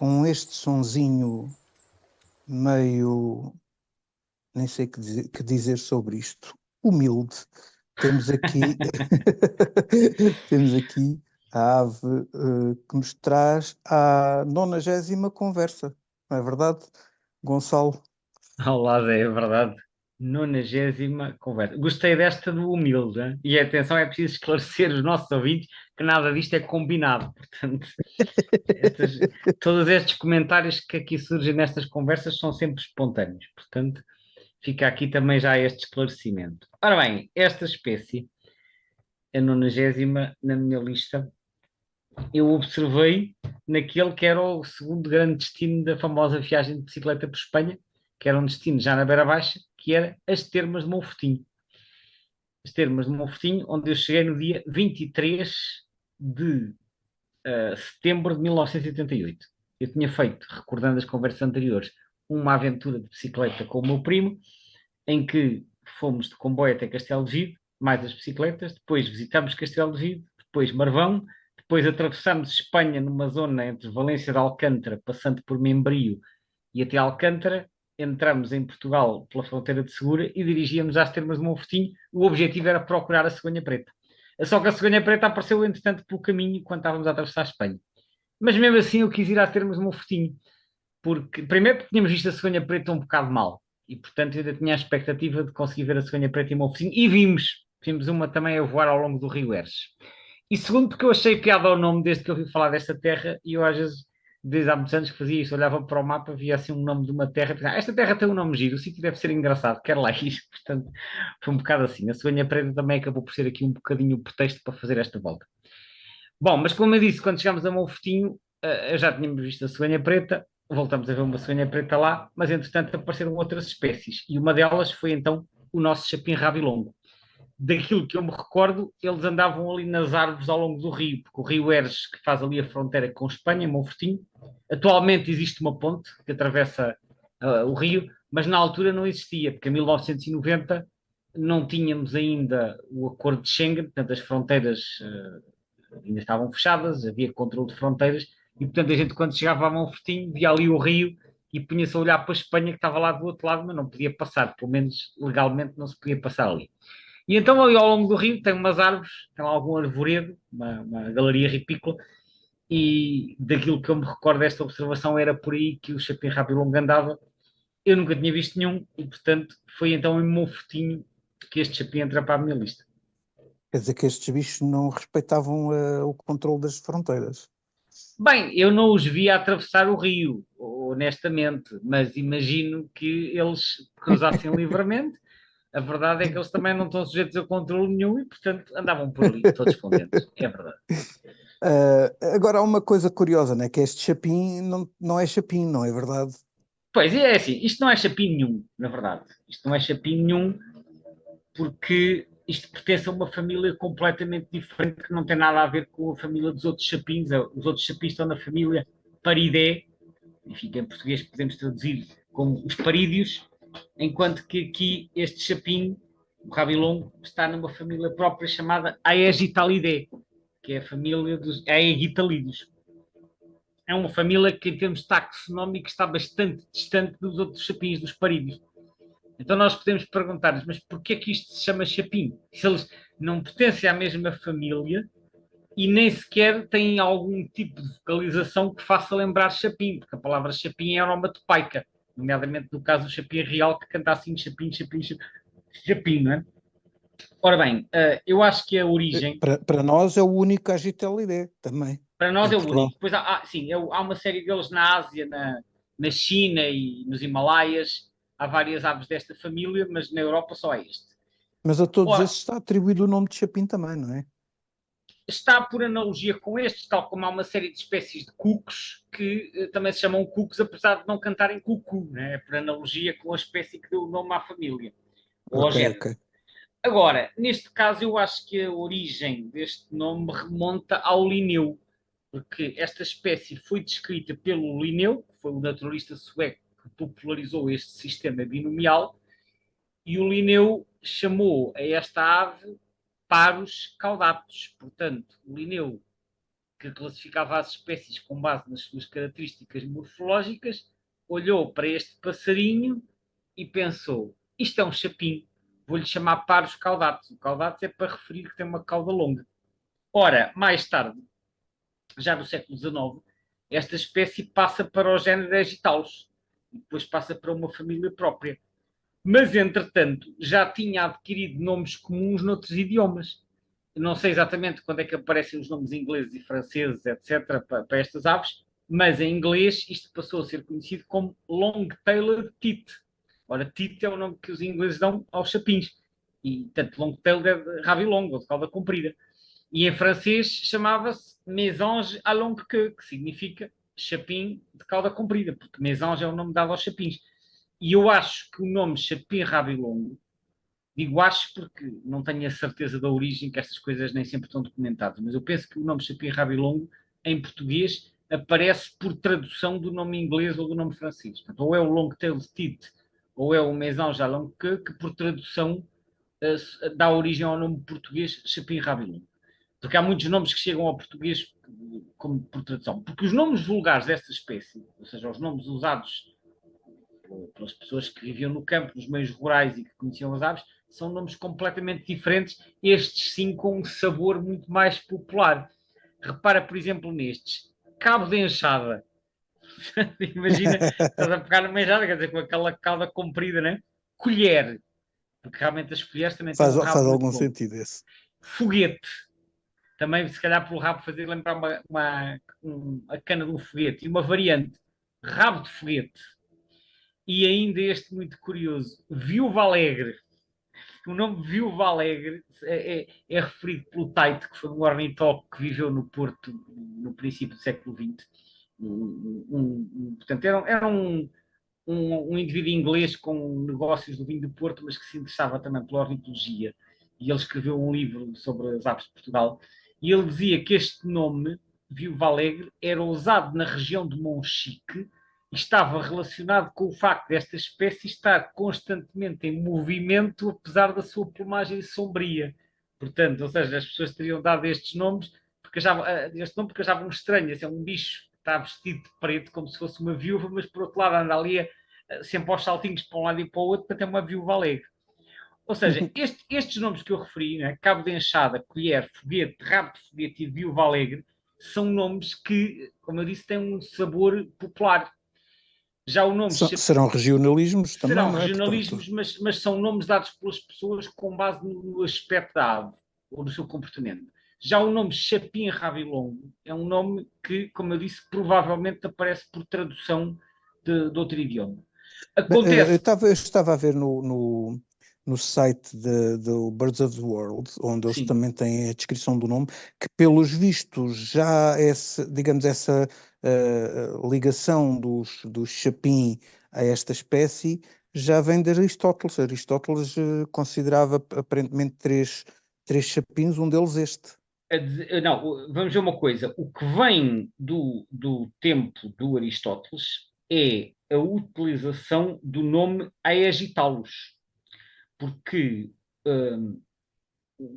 com este sonzinho meio, nem sei que dizer sobre isto, humilde, temos aqui, temos aqui a ave que nos traz a 90ª conversa, não é verdade, Gonçalo? Olá, Zé, é verdade. 90ª conversa. Gostei desta do humilde, hein? E atenção, é preciso esclarecer os nossos ouvintes que nada disto é combinado. Portanto, estas- todos estes comentários que aqui surgem nestas conversas são sempre espontâneos. Portanto, fica aqui também já este esclarecimento. Ora bem, esta espécie, a 90ª na minha lista, eu observei naquele que era o segundo grande destino da famosa viagem de bicicleta por Espanha, que era um destino já na Beira Baixa, que era as Termas de Monfortinho. As Termas de Monfortinho, onde eu cheguei no dia 23 de setembro de 1988. Eu tinha feito, recordando as conversas anteriores, uma aventura de bicicleta com o meu primo, em que fomos de comboio até Castelo de Vigo, mais as bicicletas, depois visitámos Castelo de Vigo, depois Marvão, depois atravessámos Espanha numa zona entre Valência de Alcântara, passando por Membrio e até Alcântara, entramos em Portugal pela fronteira de Segura e dirigíamos às Termas de Monfortinho. O objetivo era procurar a cegonha preta. Só que a cegonha preta apareceu, entretanto, pelo caminho quando estávamos a atravessar a Espanha. Mas mesmo assim eu quis ir às Termas de Monfortinho, porque, primeiro porque tínhamos visto a cegonha preta um bocado mal, e portanto eu ainda tinha a expectativa de conseguir ver a cegonha preta em Monfortinho, e vimos uma também a voar ao longo do Rio Eres. E segundo, porque eu achei piada ao nome desde que eu ouvi falar desta terra, e eu às vezes, desde há muitos anos que fazia isso, olhava para o mapa, via assim um nome de uma terra, e pensava, esta terra tem um nome giro, o sítio deve ser engraçado, quero lá ir. Portanto, foi um bocado assim. A cegonha preta também acabou por ser aqui um bocadinho o pretexto para fazer esta volta. Bom, mas como eu disse, quando chegámos a Monfortinho, já tínhamos visto a cegonha preta, voltamos a ver uma cegonha preta lá, mas entretanto apareceram outras espécies, e uma delas foi então o nosso chapim-rabilongo. Daquilo que eu me recordo, eles andavam ali nas árvores ao longo do rio, porque o rio Eres, que faz ali a fronteira com Espanha, Monfortinho, atualmente existe uma ponte que atravessa o rio, mas na altura não existia, porque em 1990 não tínhamos ainda o acordo de Schengen, portanto as fronteiras ainda estavam fechadas, havia controle de fronteiras, e portanto a gente quando chegava a Monfortinho via ali o rio e punha-se a olhar para a Espanha que estava lá do outro lado, mas não podia passar, pelo menos legalmente não se podia passar ali. E então ali ao longo do rio tem umas árvores, tem lá algum arvoredo, uma galeria ripícola, e daquilo que eu me recordo desta observação era por aí que o chapim-rapilongo andava. Eu nunca tinha visto nenhum e, portanto, foi então em Monfortinho que este chapim entra para a minha lista. Quer dizer que estes bichos não respeitavam o controle das fronteiras. Bem, eu não os vi a atravessar o rio, honestamente, mas imagino que eles cruzassem livremente. A verdade é que eles também não estão sujeitos a controle nenhum e, portanto, andavam por ali, todos contentes. É verdade. Agora há uma coisa curiosa, né? Que este chapim não é chapim, não é verdade? Pois é, assim, isto não é chapim nenhum, na verdade. Isto não é chapim nenhum porque isto pertence a uma família completamente diferente que não tem nada a ver com a família dos outros chapins. Os outros chapins estão na família Paridé, enfim, que em português podemos traduzir como os parídeos, enquanto que aqui este chapim, o rabilongo, está numa família própria chamada Aegitalidae, que é a família dos Aegitalídeos. É uma família que, em termos taxonómicos, está bastante distante dos outros chapins, dos parídeos. Então nós podemos perguntar-nos, mas porquê que isto se chama chapim? Se eles não pertencem à mesma família e nem sequer têm algum tipo de vocalização que faça lembrar chapim, porque a palavra chapim é onomatopaica, nomeadamente no caso do chapim real, que canta assim chapim, chapim, chapim, chapim, não é? Ora bem, eu acho que a origem, Para nós é o único Agitelidé também, para nós em é o Portugal. único. Depois sim, há uma série deles na Ásia, na China e nos Himalaias, há várias aves desta família, mas na Europa só é este. Mas a todos Ora, esses está atribuído o nome de chapim também, não é? está por analogia com estes, tal como há uma série de espécies de cucos que também se chamam cucos, apesar de não cantarem cucu, né? É por analogia com a espécie que deu o nome à família ou ao Ok, género. ok. Agora, neste caso, eu acho que a origem deste nome remonta ao Linneu, porque esta espécie foi descrita pelo Linneu, que foi o naturalista sueco que popularizou este sistema binomial, e o Linneu chamou a esta ave Parus caudatus. Portanto, o Linneu que classificava as espécies com base nas suas características morfológicas, olhou para este passarinho e pensou: isto é um chapim, vou-lhe chamar Parus caudatus. O caudatus é para referir que tem uma cauda longa. Ora, mais tarde, já no século XIX, esta espécie passa para o género Aegitalus, e depois passa para uma família própria. Mas, entretanto, já tinha adquirido nomes comuns noutros idiomas. Não sei exatamente quando é que aparecem os nomes ingleses e franceses, etc., para estas aves, mas em inglês isto passou a ser conhecido como long-tailed tit. Ora, tit é o nome que os ingleses dão aos chapins. E, tanto long-tailed é de rabo longo, ou de cauda comprida. E em francês chamava-se mésange à longue queue, que significa chapim de cauda comprida, porque mésange é o nome dado aos chapins. E eu acho que o nome chapim rabilongo, digo acho porque não tenho a certeza da origem, que estas coisas nem sempre estão documentadas, mas eu penso que o nome chapim rabilongo, em português, aparece por tradução do nome inglês ou do nome francês. Portanto, ou é o long-tailed tit, ou é o mésange à longue queue, que por tradução dá origem ao nome português chapim rabilongo. Porque há muitos nomes que chegam ao português como por tradução. Porque os nomes vulgares desta espécie, ou seja, os nomes usados pelas pessoas que viviam no campo, nos meios rurais e que conheciam as aves, são nomes completamente diferentes, estes sim com um sabor muito mais popular. Repara, por exemplo, nestes. Cabo de enxada. Imagina, estás a pegar numa enxada, quer dizer, com aquela cauda comprida, né? Colher, porque realmente as colheres também têm Faz, um rabo faz muito algum longo. sentido esse. Foguete. Também, se calhar, pelo rabo fazer lembrar a cana de um foguete. E uma variante, rabo de foguete. E ainda este muito curioso, Viúva Alegre. O nome Viúva Alegre é referido pelo Taito, que foi um ornitólogo que viveu no Porto no princípio do século XX. Portanto, era um indivíduo inglês com negócios do vinho do Porto, mas que se interessava também pela ornitologia. E ele escreveu um livro sobre as aves de Portugal. E ele dizia que este nome, Viúva Alegre, era usado na região de Monchique e estava relacionado com o facto desta espécie estar constantemente em movimento, apesar da sua plumagem sombria. Portanto, ou seja, as pessoas teriam dado estes nomes este nome porque achavam estranho. Esse é um bicho que está vestido de preto, como se fosse uma viúva, mas por outro lado anda ali sempre aos saltinhos para um lado e para o outro para ter uma viúva alegre. Ou seja, estes nomes que eu referi, né, cabo de enxada, colher, foguete, rabo de foguete e viúva alegre, são nomes que, como eu disse, têm um sabor popular. Já o nome Serão regionalismos também, serão não é? Portanto, regionalismos, mas são nomes dados pelas pessoas com base no aspecto da ave ou do seu comportamento. Já o nome chapim rabilongo é um nome que, como eu disse, provavelmente aparece por tradução de outro idioma. Acontece. eu estava a ver no site do Birds of the World, onde eles Sim, também têm a descrição do nome, que pelos vistos já digamos, essa ligação dos chapim a esta espécie já vem de Aristóteles. Aristóteles considerava aparentemente três chapins, um deles este. não, vamos ver uma coisa. O que vem do tempo do Aristóteles é a utilização do nome Aegitalus, porque,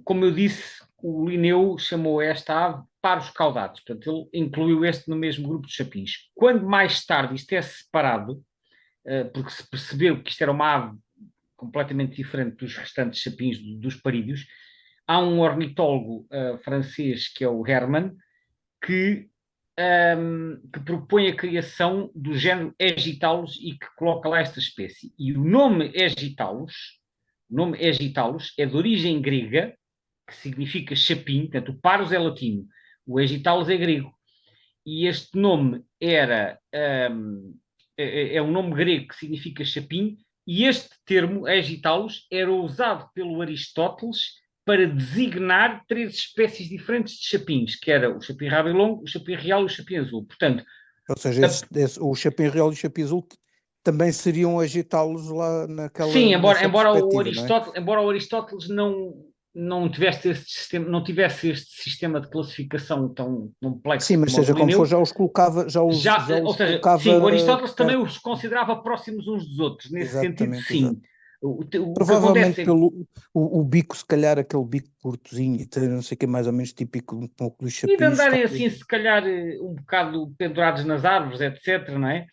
como eu disse, o Linneu chamou esta ave Parus caudatus, portanto, ele incluiu este no mesmo grupo de chapins. Quando mais tarde isto é separado, porque se percebeu que isto era uma ave completamente diferente dos restantes chapins dos parídeos, há um ornitólogo francês que é o Hermann, que propõe a criação do género Aegitalus e que coloca lá esta espécie. E o nome Aegitalus é de origem grega, que significa chapim, portanto o Parus é latino, o Aegitalus é grego. E este nome é um nome grego que significa chapim, e este termo, Aegitalus, era usado pelo Aristóteles para designar três espécies diferentes de chapins, que era o chapim rabilongo, o chapim real e o chapim azul. Portanto, Ou seja, o chapim real e o chapim azul também seriam agitá-los lá sim, nessa perspectiva, não é? Embora o Aristóteles não tivesse este sistema de classificação tão Sim, complexo mas como o seja do como for, Linneu, já os colocava, já ou os seja, colocava sim, o Aristóteles também perto. os considerava próximos uns dos outros, nesse sentido, Exatamente, exato. sim. O que Provavelmente acontece é que, pelo o bico, se calhar aquele bico curtozinho, e tem, não sei o que, é mais ou menos típico um pouco dos e de chapinhos, andarem talvez. assim, se calhar, um bocado pendurados nas árvores, etc., não é?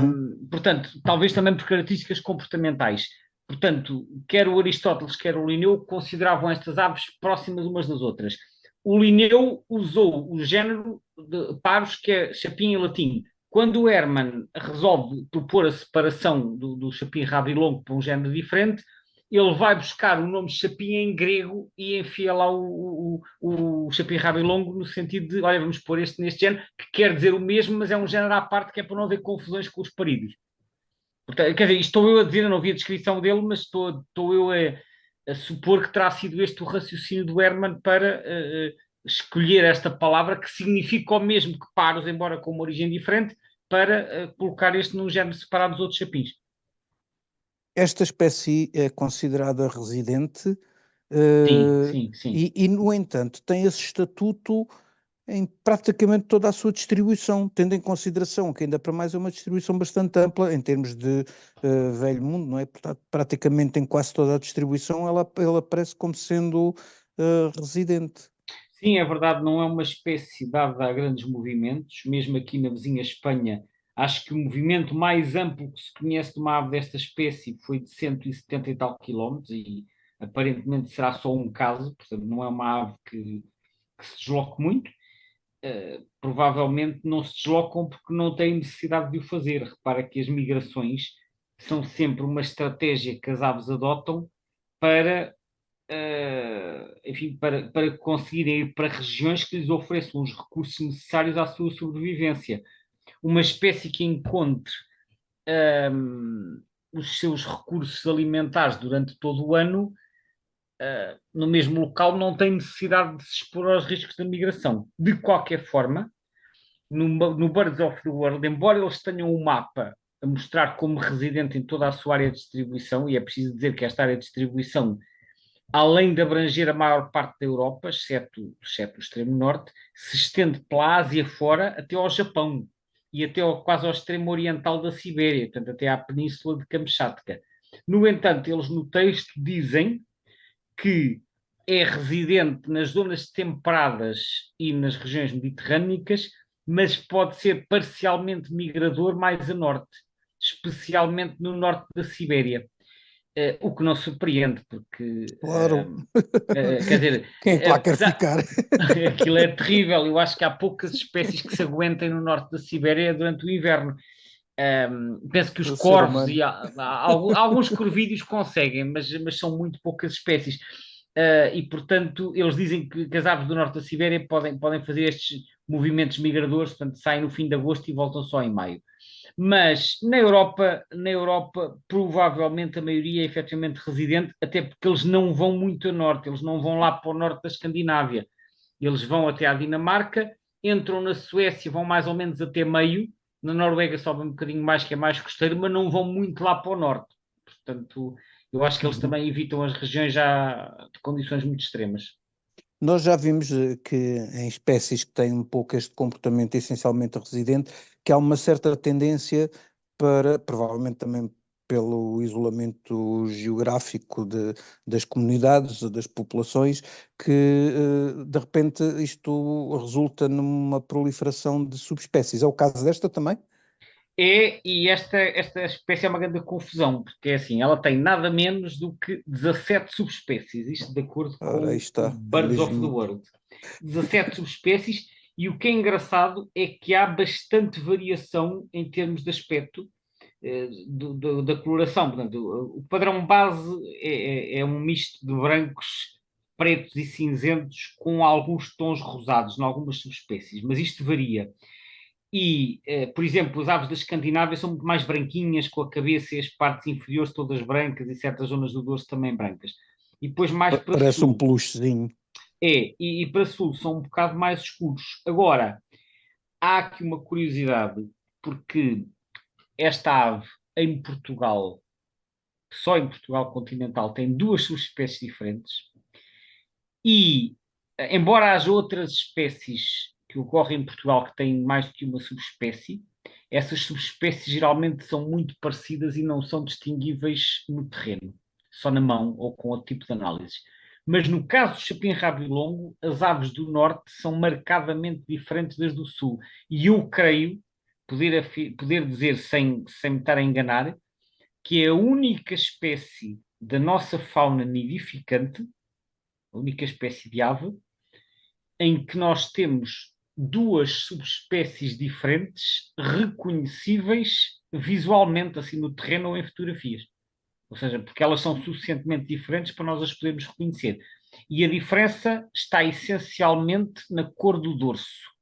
Uhum. Portanto, talvez também por características comportamentais. Portanto, quer o Aristóteles, quer o Linneu consideravam estas aves próximas umas das outras. O Linneu usou o género de paros que é chapim e latim. Quando o Hermann resolve propor a separação do chapim rabilongo para um género diferente, ele vai buscar o nome chapim em grego e enfia lá o chapim rabilongo no sentido de, olha, vamos pôr este neste género, que quer dizer o mesmo, mas é um género à parte que é para não haver confusões com os parídeos. Portanto, quer dizer, isto estou eu a dizer, eu não vi a descrição dele, mas estou eu a supor que terá sido este o raciocínio do Hermann para escolher esta palavra que significa o mesmo que paros, embora com uma origem diferente, para colocar este num género separado dos outros chapins. Esta espécie é considerada residente, Sim, eh, sim, sim. e, no entanto, tem esse estatuto em praticamente toda a sua distribuição, tendo em consideração que ainda para mais é uma distribuição bastante ampla em termos de velho mundo, não é? Portanto, praticamente em quase toda a distribuição ela aparece como sendo residente. Sim, é verdade, não é uma espécie dada a grandes movimentos, mesmo aqui na vizinha Espanha. Acho que o movimento mais amplo que se conhece de uma ave desta espécie foi de 170 e tal quilómetros e aparentemente será só um caso, portanto não é uma ave que se desloque muito. Provavelmente não se deslocam porque não têm necessidade de o fazer. Repara que as migrações são sempre uma estratégia que as aves adotam para enfim, para conseguirem ir para regiões que lhes ofereçam os recursos necessários à sua sobrevivência. Uma espécie que encontre os seus recursos alimentares durante todo o ano no mesmo local não tem necessidade de se expor aos riscos da migração. De qualquer forma, no Birds of the World, embora eles tenham um mapa a mostrar como residente em toda a sua área de distribuição, e é preciso dizer que esta área de distribuição além de abranger a maior parte da Europa, exceto o extremo norte, se estende pela Ásia fora até ao Japão e até quase ao extremo oriental da Sibéria, portanto, até à península de Kamchatka. No entanto, eles no texto dizem que é residente nas zonas temperadas e nas regiões mediterrâneas, mas pode ser parcialmente migrador mais a norte, especialmente no norte da Sibéria. O que não surpreende, porque Claro. quer dizer, Quem é que lá quer apesar, ficar? aquilo é terrível. Eu acho que há poucas espécies que se aguentem no norte da Sibéria durante o inverno. Penso que os O ser corvos humano. e alguns corvídeos conseguem, mas são muito poucas espécies. E, portanto, eles dizem que as aves do norte da Sibéria podem fazer estes movimentos migradores, portanto, saem no fim de agosto e voltam só em maio. Mas na Europa, provavelmente a maioria é efetivamente residente, até porque eles não vão muito a norte, eles não vão lá para o norte da Escandinávia. Eles vão até à Dinamarca, entram na Suécia, vão mais ou menos até meio, na Noruega sobem um bocadinho mais, que é mais costeiro, mas não vão muito lá para o norte. Portanto, eu acho que eles Uhum. também evitam as regiões já de condições muito extremas. Nós já vimos que em espécies que têm um pouco este comportamento essencialmente residente, que há uma certa tendência para, provavelmente também pelo isolamento geográfico das comunidades, das populações, que de repente isto resulta numa proliferação de subespécies. É o caso desta também? E esta espécie é uma grande confusão, porque é assim, ela tem nada menos do que 17 subespécies, isto de acordo Ora, aí com o está, é Birds of the mesmo. World. 17 subespécies, e o que é engraçado é que há bastante variação em termos de aspecto da coloração. Portanto, o padrão base é um misto de brancos, pretos e cinzentos com alguns tons rosados em algumas subespécies, mas isto varia. E, por exemplo, as aves da Escandinávia são muito mais branquinhas, com a cabeça e as partes inferiores todas brancas e certas zonas do dorso também brancas. E depois mais para Parece um sul, peluchezinho. e para sul são um bocado mais escuros. Agora, há aqui uma curiosidade, porque esta ave em Portugal, só em Portugal continental, tem duas subespécies diferentes e, embora haja outras espécies que ocorrem em Portugal que têm mais do que uma subespécie, essas subespécies geralmente são muito parecidas e não são distinguíveis no terreno, só na mão ou com outro tipo de análises. Mas no caso do chapim-rabo longo, as aves do norte são marcadamente diferentes das do sul. E eu creio poder dizer, sem me estar a enganar, que é a única espécie da nossa fauna nidificante, a única espécie de ave, em que nós temos duas subespécies diferentes reconhecíveis visualmente, assim no terreno ou em fotografias. Ou seja, porque elas são suficientemente diferentes para nós as podermos reconhecer. E a diferença está essencialmente na cor do dorso.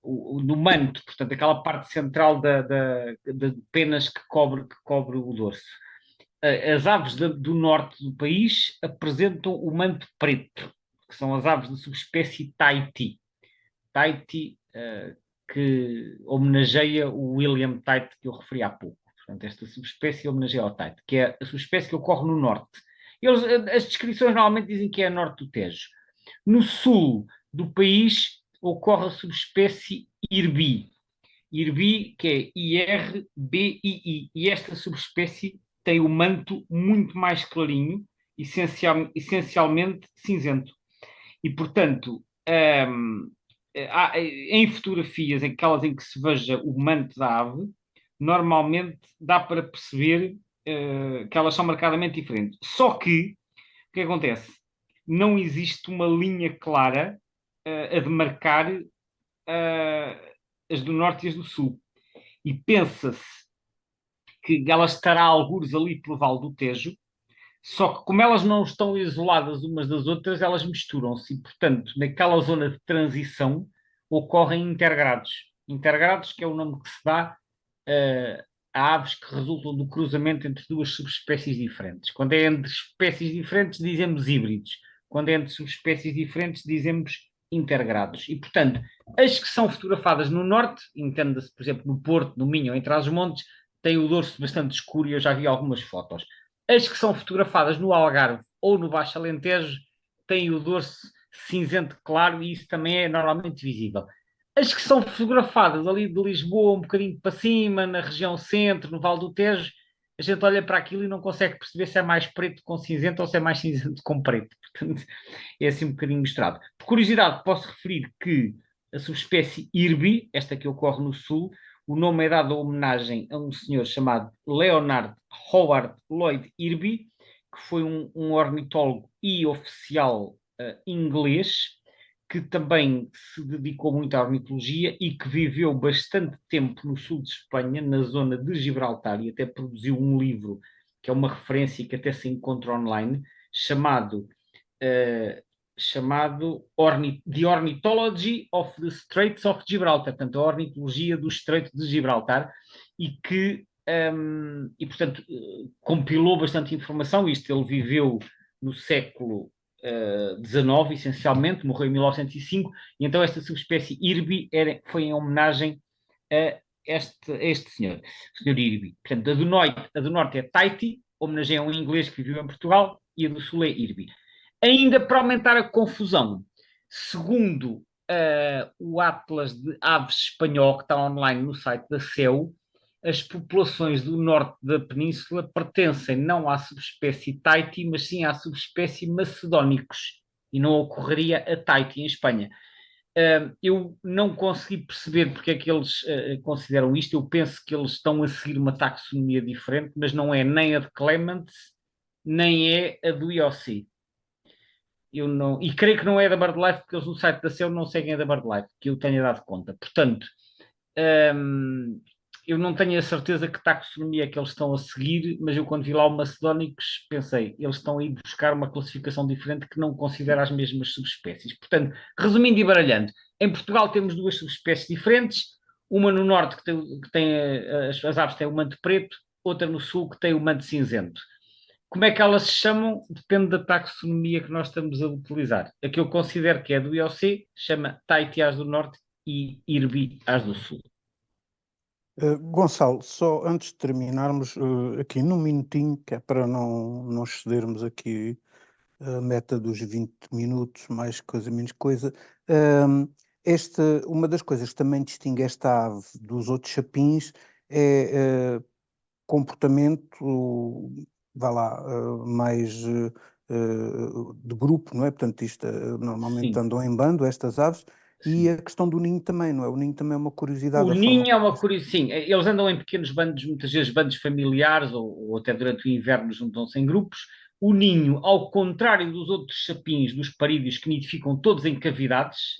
No manto, portanto, aquela parte central de penas que cobre o dorso. As aves do norte do país apresentam o manto preto, que são as aves da subespécie Tahiti. Tahiti, que homenageia o William Tite que eu referi há pouco. Portanto, esta subespécie homenageia ao Tite, que é a subespécie que ocorre no norte. As descrições normalmente dizem que é a norte do Tejo. No sul do país ocorre a subespécie Irbi. Irbi, que é IRBII. E esta subespécie tem o manto muito mais clarinho, essencialmente cinzento. E, portanto, em fotografias, aquelas em que se veja o manto da ave, normalmente dá para perceber que elas são marcadamente diferentes. Só que, o que acontece? Não existe uma linha clara a demarcar as do norte e as do sul. E pensa-se que ela estará a algures ali pelo Vale do Tejo, só que como elas não estão isoladas umas das outras, elas misturam-se e, portanto, naquela zona de transição ocorrem intergrados. Intergrados, que é o nome que se dá a aves que resultam do cruzamento entre duas subespécies diferentes. Quando é entre espécies diferentes, dizemos híbridos. Quando é entre subespécies diferentes, dizemos intergrados. E, portanto, as que são fotografadas no norte, entenda-se, por exemplo, no Porto, no Minho ou em Trás-os-Montes, têm o dorso bastante escuro e eu já vi algumas fotos. As que são fotografadas no Algarve ou no Baixo Alentejo têm o dorso cinzento claro e isso também é normalmente visível. As que são fotografadas ali de Lisboa, um bocadinho para cima, na região centro, no Vale do Tejo, a gente olha para aquilo e não consegue perceber se é mais preto com cinzento ou se é mais cinzento com preto. Portanto, é assim um bocadinho misturado. Por curiosidade, posso referir que a subespécie Irby, esta que ocorre no sul, o nome é dado a homenagem a um senhor chamado Leonard Howard Lloyd Irby, que foi um ornitólogo e oficial inglês, que também se dedicou muito à ornitologia e que viveu bastante tempo no sul de Espanha, na zona de Gibraltar, e até produziu um livro que é uma referência que até se encontra online, chamado The Ornithology of the Straits of Gibraltar, portanto, a ornitologia do Estreito de Gibraltar, e que, portanto, compilou bastante informação. Isto ele viveu no século XIX, essencialmente, morreu em 1905, e então esta subespécie Irby foi em homenagem a este senhor, o senhor Irby. Portanto, a do norte é Tahiti, homenageia um inglês que viveu em Portugal, e a do sul é Irby. Ainda para aumentar a confusão, segundo o Atlas de Aves Espanhol, que está online no site da CEU, as populações do norte da península pertencem não à subespécie Tahiti, mas sim à subespécie Macedónicos, e não ocorreria a Tahiti em Espanha. Eu não consegui perceber porque é que eles consideram isto. Eu penso que eles estão a seguir uma taxonomia diferente, mas não é nem a de Clements, nem é a do IOC. Eu não, e creio que não é da BirdLife, porque eles no site da CEU não seguem a da BirdLife, que eu tenha dado conta. Portanto, eu não tenho a certeza que taxonomia é que eles estão a seguir, mas eu quando vi lá o Macedónicos pensei, eles estão a ir buscar uma classificação diferente que não considera as mesmas subespécies. Portanto, resumindo e baralhando, em Portugal temos duas subespécies diferentes, uma no norte que tem as aves têm o manto preto, outra no sul que tem o manto cinzento. Como é que elas se chamam? Depende da taxonomia que nós estamos a utilizar. A que eu considero que é do IOC chama Tahiti às do Norte e Irbi às do Sul. Gonçalo, só antes de terminarmos, aqui num minutinho, que é para não excedermos aqui a meta dos 20 minutos, mais coisa, menos coisa, uma das coisas que também distingue esta ave dos outros chapins é comportamento, vá lá, mais de grupo, não é? Portanto, isto normalmente Sim. andam em bando, estas aves, e Sim. a questão do ninho também, não é? O ninho também é uma curiosidade, O a forma ninho é como uma curiosidade, sim, eles andam em pequenos bandos, muitas vezes bandos familiares, ou até durante o inverno juntam-se em grupos. O ninho, ao contrário dos outros chapins, dos parídeos, que nidificam todos em cavidades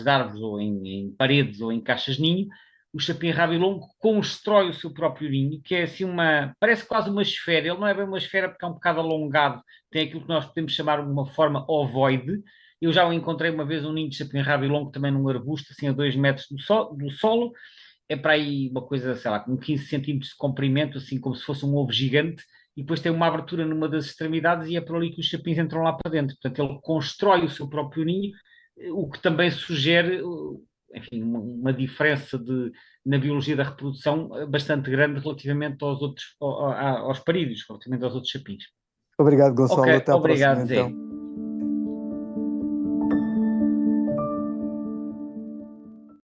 de árvores, ou em paredes, ou em caixas de ninho, o chapim rabilongo constrói o seu próprio ninho, que é assim parece quase uma esfera. Ele não é bem uma esfera porque é um bocado alongado, tem aquilo que nós podemos chamar uma forma ovoide. Eu já o encontrei uma vez um ninho de chapim-rabilongo também num arbusto, assim a 2 metros do solo. É para aí uma coisa, sei lá, com 15 centímetros de comprimento, assim como se fosse um ovo gigante, e depois tem uma abertura numa das extremidades e é por ali que os chapins entram lá para dentro. Portanto, ele constrói o seu próprio ninho, o que também sugere, enfim, uma diferença na biologia da reprodução bastante grande relativamente aos outros, aos parídeos, relativamente aos outros chapins. Obrigado, Ok, Gonçalo. Até à próxima, obrigado, Zé. então.